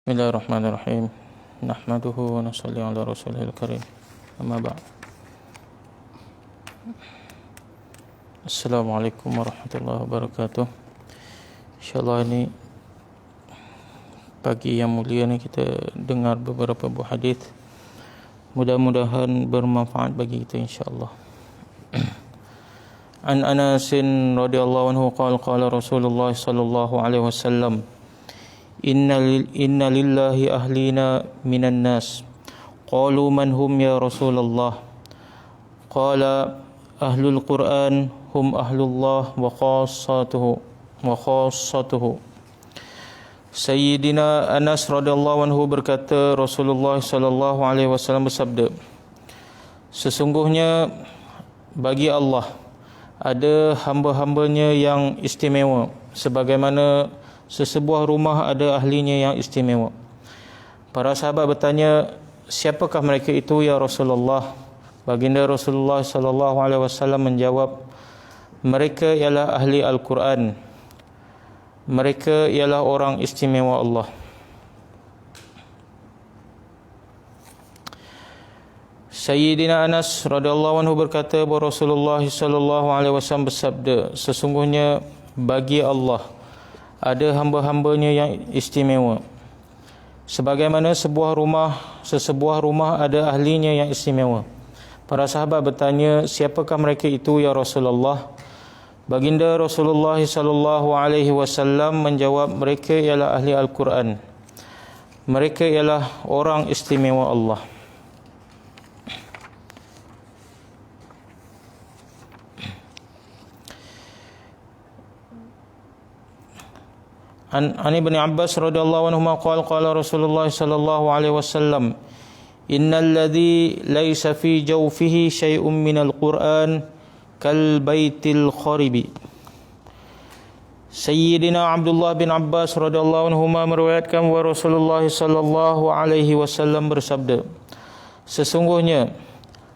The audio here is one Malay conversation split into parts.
Bismillahirrahmanirrahim. Nahmaduhu wa nusalli ala rasulihil karim. Amma ba'd. Assalamualaikum warahmatullahi wabarakatuh. InsyaAllah ini pagi yang mulia ni kita dengar beberapa buah hadis. Mudah-mudahan bermanfaat bagi kita insyaAllah. An Anasin radhiyallahu anhu qala Rasulullah sallallahu alaihi wasallam, Inna lillahi ahlina minan nas. Qalu man hum ya Rasulullah? Qala ahlul Quran hum ahlullah wa khassatuhu. Sayyidina Anas radhiyallahu anhu berkata, Rasulullah sallallahu alaihi wasallam bersabda, sesungguhnya bagi Allah ada hamba-hambanya yang istimewa, sebagaimana sesebuah rumah ada ahlinya yang istimewa. Para sahabat bertanya, siapakah mereka itu ya Rasulullah? Baginda Rasulullah sallallahu alaihi wasallam menjawab, mereka ialah ahli Al-Quran. Mereka ialah orang istimewa Allah. Sayyidina Anas radhiyallahu anhu berkata bahawa Rasulullah sallallahu alaihi wasallam bersabda, sesungguhnya bagi Allah ada hamba-hambanya yang istimewa, sebagaimana sesebuah rumah ada ahlinya yang istimewa. Para sahabat bertanya, siapakah mereka itu ya Rasulullah? Baginda Rasulullah sallallahu alaihi wasallam menjawab, mereka ialah ahli Al-Quran. Mereka ialah orang istimewa Allah. An Ibn Abbas radhiyallahu anhu qala Rasulullah sallallahu alaihi wasallam, innal ladzi laysa fi jawfihi syai'un minal Qur'an kal baitil kharibi. Sayyidina Abdullah bin Abbas radhiyallahu anhu meriwayatkan bahawa Rasulullah sallallahu alaihi wasallam bersabda, sesungguhnya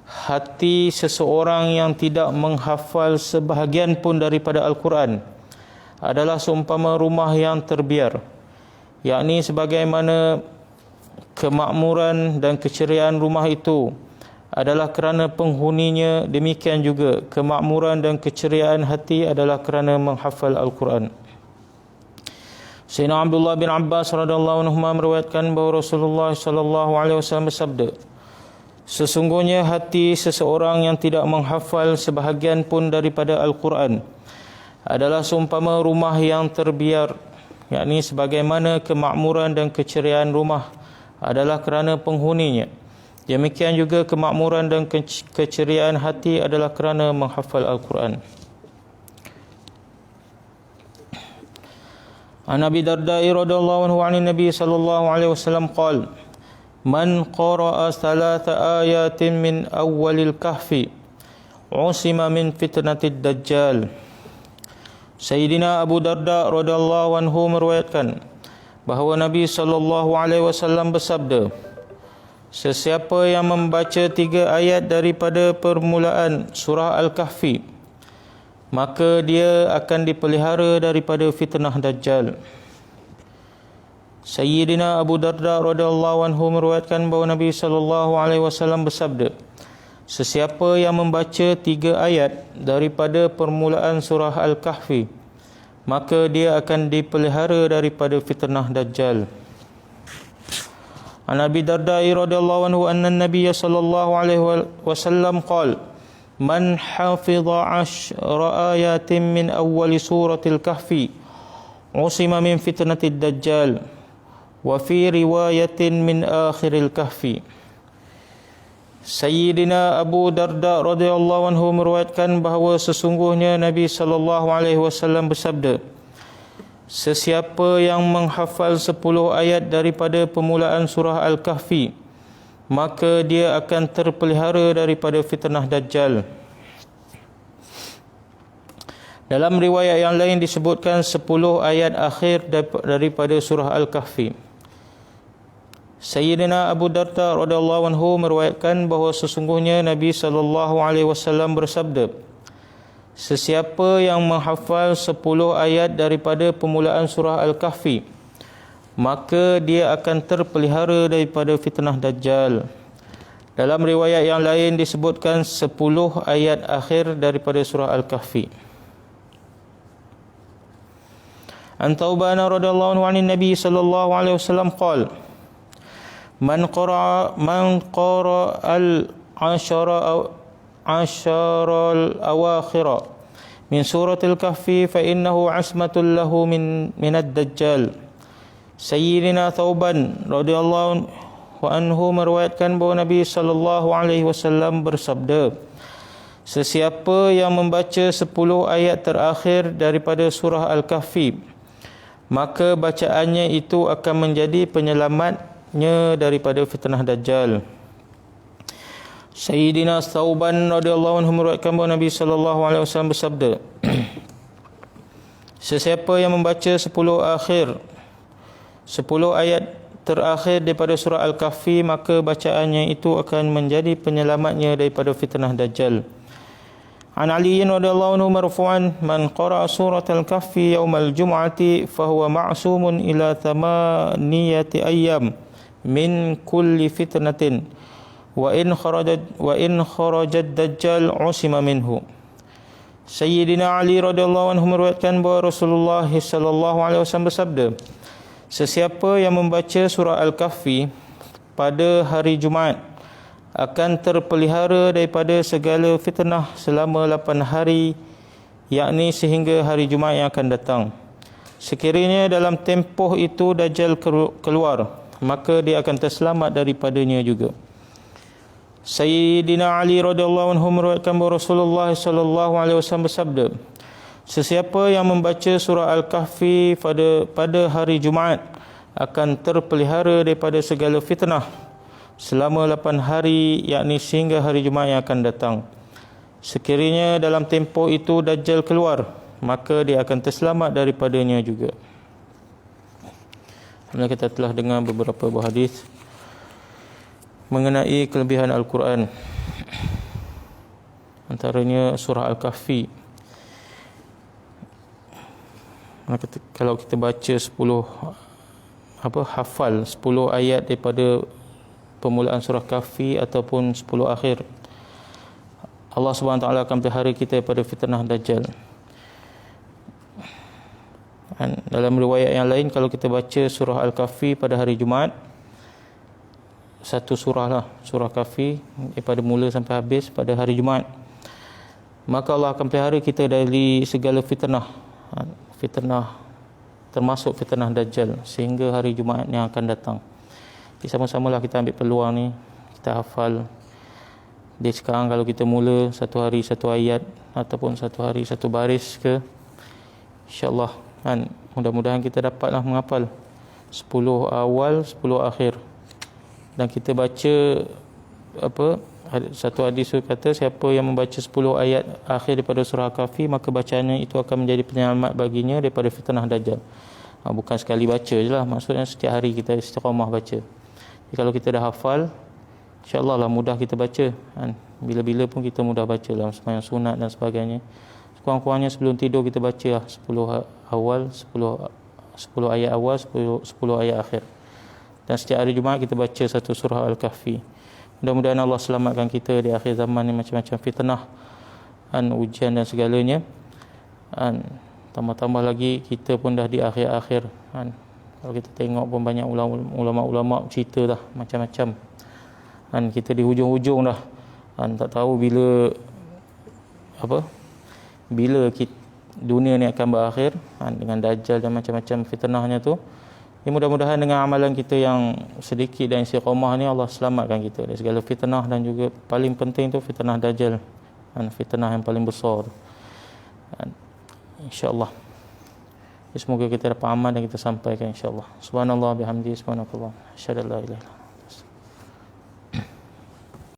hati seseorang yang tidak menghafal sebahagian pun daripada Al-Quran adalah seumpama rumah yang terbiar, yakni sebagaimana kemakmuran dan keceriaan rumah itu adalah kerana penghuninya, demikian juga kemakmuran dan keceriaan hati adalah kerana menghafal Al-Quran. Sayyidina Abdullah bin Abbas radhiyallahu anhu meriwayatkan bahawa Rasulullah sallallahu alaihi wasallam bersabda, sesungguhnya hati seseorang yang tidak menghafal sebahagian pun daripada Al-Quran adalah seumpama rumah yang terbiar, yakni sebagaimana kemakmuran dan keceriaan rumah adalah kerana penghuninya, demikian juga kemakmuran dan keceriaan hati adalah kerana menghafal Al-Quran. An Abi Darda radhiyallahu anhu 'an Nabi sallallahu alaihi wasallam qala, man qara'a thalatha ayatin min awwalil kahfi usima min fitnatid dajjal. Sayyidina Abu Darda radhiyallahu anhu meriwayatkan bahawa Nabi sallallahu alaihi wasallam bersabda, sesiapa yang membaca 3 ayat daripada permulaan surah Al-Kahfi, maka dia akan dipelihara daripada fitnah Dajjal. Sayyidina Abu Darda radhiyallahu anhu meriwayatkan bahawa Nabi sallallahu alaihi wasallam bersabda, sesiapa yang membaca 3 ayat daripada permulaan surah Al-Kahfi, maka dia akan dipelihara daripada fitnah Dajjal. An Abi Darda radhiyallahu anhu anna an-nabiy sallallahu alaihi wasallam qala, man hafidha 10 ayatin min awwal suratil kahfi usima min fitnatid dajjal, wa fi riwayatin min akhiril kahfi. Sayyidina Abu Darda radhiyallahu anhu meriwayatkan bahawa sesungguhnya Nabi sallallahu alaihi wasallam bersabda, sesiapa yang menghafal 10 ayat daripada permulaan surah Al-Kahfi, maka dia akan terpelihara daripada fitnah Dajjal. Dalam riwayat yang lain disebutkan 10 ayat akhir daripada surah Al-Kahfi. Sayyidina Abu Darda radhiyallahu anhu meriwayatkan bahawa sesungguhnya Nabi sallallahu alaihi wasallam bersabda, sesiapa yang menghafal 10 ayat daripada permulaan surah Al-Kahfi, maka dia akan terpelihara daripada fitnah Dajjal. Dalam riwayat yang lain disebutkan 10 ayat akhir daripada surah Al-Kahfi. An Thawban radhiyallahu anhu 'an Nabi sallallahu alaihi wasallam qala man qara al-ashara al-awakhir min suratil Kahfi fa innahu asmatul lahu min ad-dajjal. Sayyidina Thawban radhiyallahu anhu meriwayatkan bahawa Nabi sallallahu alaihi wasallam bersabda, sesiapa yang membaca 10 ayat terakhir daripada surah Al-Kahfi, maka bacaannya itu akan menjadi penyelamatnya daripada fitnah Dajjal. Sayyidina Thawban radhiyallahu anhu meriwayatkan bahawa Nabi sallallahu alaihi wasallam bersabda, sesiapa yang membaca 10 ayat terakhir daripada surah Al-Kahfi, maka bacaannya itu akan menjadi penyelamatnya daripada fitnah Dajjal. An Ali radhiyallahu anhu marfu'an, man qara'a surat Al-Kahfi yaumal jum'ati fahuwa ma'sumun ila 8 ayyam min kulli fitnatin wa in kharajat Dajjal usima minhu. Sayyidina Ali radhiyallahu anhu meriwayatkan bahawa Rasulullah sallallahu alaihi wasallam bersabda, sesiapa yang membaca surah Al-Kahfi pada hari Jumaat akan terpelihara daripada segala fitnah selama 8 hari, yakni sehingga hari Jumaat yang akan datang. Sekiranya dalam tempoh itu Dajjal keluar, maka dia akan terselamat daripadanya juga. Sayyidina Ali radhiyallahu anhu meriwayatkan bahawa Rasulullah sallallahu alaihi wasallam bersabda, sesiapa yang membaca surah Al-Kahfi pada hari Jumaat akan terpelihara daripada segala fitnah selama 8 hari, yakni sehingga hari Jumaat yang akan datang. Sekiranya dalam tempoh itu Dajjal keluar, maka dia akan terselamat daripadanya juga. Alhamdulillah, kita telah dengar beberapa buah hadis mengenai kelebihan Al-Quran. Antaranya surah Al-Kahfi. Kalau kita baca 10 hafal 10 ayat daripada permulaan surah Kahfi ataupun 10 akhir, Allah SWT akan pelihara kita daripada fitnah Dajjal. Dan dalam riwayat yang lain, kalau kita baca surah Al-Kahfi pada hari Jumaat, satu surah lah, surah Kahfi daripada mula sampai habis pada hari Jumaat, maka Allah akan pelihara kita dari segala fitnah, termasuk fitnah Dajjal, sehingga hari Jumaat yang akan datang. Jadi sama-samalah kita ambil peluang ni, kita hafal. Di sekarang kalau kita mula satu hari satu ayat ataupun satu hari satu baris ke, insya-Allah kan, mudah-mudahan kita dapatlah menghafal 10 awal 10 akhir. Dan kita baca satu hadis kata, siapa yang membaca 10 ayat akhir daripada surah Kahfi, maka bacaannya itu akan menjadi penyelamat baginya daripada fitnah Dajjal. Bukan sekali baca je lah, maksudnya setiap hari kita istiqamah baca. Jadi kalau kita dah hafal, insya-Allah lah mudah kita baca kan? Bila-bila pun kita mudah baca dalam sembahyang sunat dan sebagainya. Sekurang-kurangnya sebelum tidur kita baca lah 10 ayat awal, 10 ayat akhir. Dan setiap hari Jumaat kita baca satu surah Al-Kahfi. Mudah-mudahan Allah selamatkan kita di akhir zaman ni, macam-macam fitnah dan ujian dan segalanya. Dan tambah-tambah lagi kita pun dah di akhir-akhir kan. Kalau kita tengok pun banyak ulama-ulama cerita dah macam-macam. Dan kita di hujung-hujung dah. Dan tak tahu bila dunia ni akan berakhir dengan Dajjal dan macam-macam fitnahnya tu. Ya, mudah-mudahan dengan amalan kita yang sedikit dan istiqamah ni, Allah selamatkan kita dari segala fitnah, dan juga paling penting tu fitnah Dajjal, dan fitnah yang paling besar tu. InsyaAllah. Semoga kita dapat amal dan kita sampaikan insyaAllah. Subhanallah bihamdi, subhanakallah. Asyhadu an la ilaha illallah.